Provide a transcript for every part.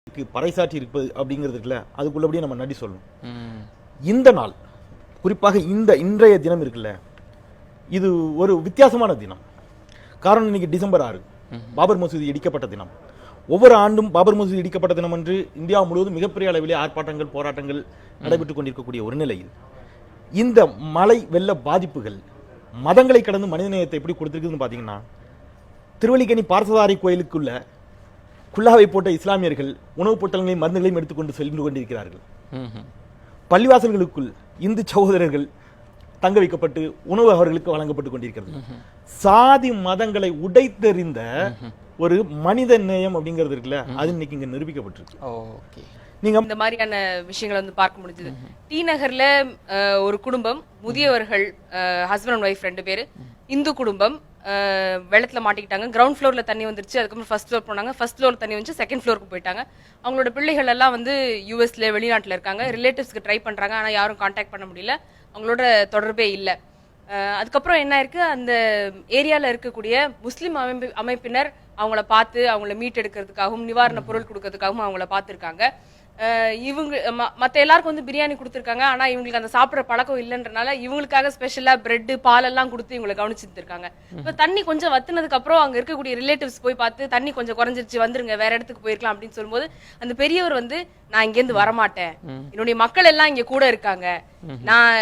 பறைசாற்றி இருப்பது அப்படிங்கிறதுக்குல அதுக்குள்ளபடியே நம்ம நடி சொல்லணும். இந்த நாள் குறிப்பாக இன்றைய தினம் இருக்குல்ல, இது ஒரு வித்தியாசமான தினம். காரணம், இன்னைக்கு டிசம்பர் 6 பாபர் மசூதி இடிக்கப்பட்ட தினம். ஒவ்வொரு ஆண்டும் பாபர் மசூதி இடிக்கப்பட்ட தினம் என்று இந்தியா முழுவதும் மிகப்பெரிய அளவிலே ஆர்ப்பாட்டங்கள் போராட்டங்கள் நடைபெற்றுக் கொண்டிருக்கக்கூடிய ஒரு நிலையில் இந்த மழை வெள்ள பாதிப்புகள் மதங்களை கடந்து மனிதநேயத்தை எப்படி கொடுத்திருக்குதுன்னு பாத்தீங்கன்னா, திருவல்லிக்கேணி பார்த்தசாரி கோயிலுக்குள்ள குல்லாவை போட்ட இஸ்லாமியர்கள் உணவுப் பொட்டல்களையும் மருந்துகளையும் எடுத்துக்கொண்டு சென்று கொண்டிருக்கிறார்கள். பள்ளிவாசல்களுக்குள் இந்து சகோதரர்கள் தங்க வைக்கப்பட்டு உணவு அவர்களுக்கு வழங்கப்பட்டுக் கொண்டிருக்கிறது. சாதி மதங்களை உடைத்தெறிந்த ஒரு மனித நேயம் அப்படிங்கிறது இருக்குல்ல, அது இன்னைக்கு இங்க நிரூபிக்கப்பட்டிருக்கு. நீங்க இந்த மாதிரியான விஷயங்களை வந்து பார்க்க முடிஞ்சது. டி நகர்ல ஒரு குடும்பம், முதியவர்கள், ஹஸ்பண்ட் அண்ட் ஒய்ஃப் 2 பேரு, இந்து குடும்பம் வெள்ளத்துல மாட்டிக்கிட்டாங்க. கிரவுண்ட் ஃப்ளோர்ல தண்ணி வந்துருச்சு. அதுக்கப்புறம் ஃபர்ஸ்ட் ஃப்ளோர் போனாங்க. ஃபர்ஸ்ட் ஃப்ளோர் தண்ணி வந்து செகண்ட் ஃப்ளோருக்கு போயிட்டாங்க. அவங்களோட பிள்ளைகள் எல்லாம் வந்து யூஎஸ்ல வெளிநாட்டுல இருக்காங்க. ரிலேட்டிவ்ஸ்க்கு ட்ரை பண்றாங்க, ஆனா யாரும் கான்டாக்ட் பண்ண முடியல. அவங்களோட தொடர்பே இல்லை. அதுக்கப்புறம் என்ன இருக்கு, அந்த ஏரியால இருக்கக்கூடிய முஸ்லிம் அமைப்பினர் அவங்கள பார்த்து அவங்கள மீட் எடுக்கிறதுக்காகவும் நிவாரண பொருள் கொடுக்கறதுக்காகவும் அவங்கள பார்த்துருக்காங்க. இவங்க மற்ற எல்லாருக்கும் வந்து பிரியாணி கொடுத்துருக்காங்க. ஆனா இவங்களுக்கு அந்த சாப்பிட்ற பழக்கம் இல்லைன்றனால இவங்களுக்காக ஸ்பெஷலா பிரெட் பால் எல்லாம் கொடுத்து இவங்களை கவனிச்சுட்டு இருக்காங்க. இப்ப தண்ணி கொஞ்சம் வத்துனதுக்கு அப்புறம் அங்க இருக்கக்கூடிய ரிலேட்டிவ்ஸ் போய் பார்த்து தண்ணி கொஞ்சம் குறைஞ்சிருச்சு, வந்துருங்க, வேற இடத்துக்கு போயிருக்கலாம் அப்படின்னு சொல்லும்போது அந்த பெரியவர் வந்து, நான் இங்கேருந்து வரமாட்டேன், என்னுடைய மக்கள் எல்லாம் இங்க கூட இருக்காங்க, நான்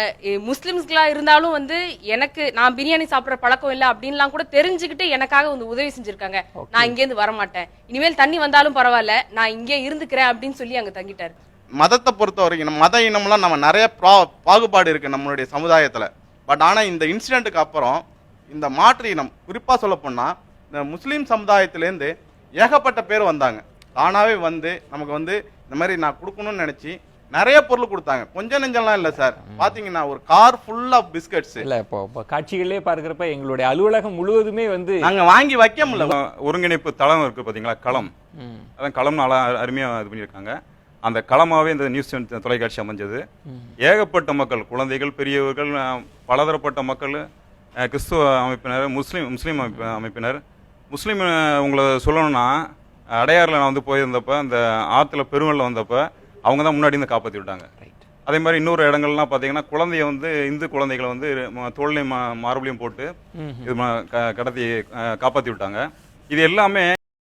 முஸ்லிம்ஸ்களா இருந்தாலும் வந்து எனக்கு நான் பிரியாணி சாப்பிட்ற பழக்கம் இல்லை அப்படின்லாம் கூட தெரிஞ்சுக்கிட்டு எனக்காக வந்து உதவி செஞ்சிருக்காங்க, நான் இங்கேருந்து வரமாட்டேன், இனிமேல் தண்ணி வந்தாலும் பரவாயில்ல, நான் இங்கே இருந்துக்கிறேன் அப்படின்னு சொல்லி அங்க தங்கிட்டாரு. மதத்தை பொறுத்த வரைக்கும் மத இனம்லாம் நம்ம நிறைய பாகுபாடு இருக்கு நம்மளுடைய சமுதாயத்துல. பட் ஆனா இந்த இன்சிடென்ட்டுக்கு அப்புறம் இந்த மாற்று இனம், குறிப்பா சொல்ல போனா இந்த முஸ்லீம் சமுதாயத்திலேருந்து ஏகப்பட்ட பேர் வந்தாங்க. தானாவே வந்து நமக்கு வந்து இந்த மாதிரி நான் கொடுக்கணும்னு நினைச்சு நிறைய பொருள் கொடுத்தாங்க. கொஞ்சம் நெஞ்சம்லாம் இல்லை சார். பாத்தீங்கன்னா ஒரு கார் ஃபுல் ஆஃப் பிஸ்கட்ஸ். இல்ல இப்போ காட்சிகளே பார்க்கிறப்ப எங்களுடைய அலுவலகம் முழுவதுமே வந்து நாங்க வாங்கி வைக்க முடியல. ஒருங்கிணைப்பு தளம் இருக்கு பாத்தீங்களா, களம். அதான் களம் நல்லா அருமையா இது பண்ணியிருக்காங்க. அந்த களமாவே இந்த நியூஸ் தொலைக்காட்சி அமைஞ்சது. ஏகப்பட்ட மக்கள், குழந்தைகள், பெரியவர்கள், பலதரப்பட்ட மக்கள், கிறிஸ்துவ அமைப்பினர், முஸ்லீம் அமைப்பினர். முஸ்லீம் உங்களை சொல்லணும்னா, அடையாறில் நான் வந்து போயிருந்தப்ப அந்த ஆற்றுல பெருவெள்ளம் வந்தப்ப அவங்க தான் முன்னாடி இருந்து காப்பாற்றி விட்டாங்க. அதே மாதிரி இன்னொரு இடங்கள்லாம் பார்த்தீங்கன்னா குழந்தைய வந்து இந்து குழந்தைகளை வந்து தோல்லையும் மார்பளையும் போட்டு இது கடத்தி காப்பாற்றி விட்டாங்க. இது எல்லாமே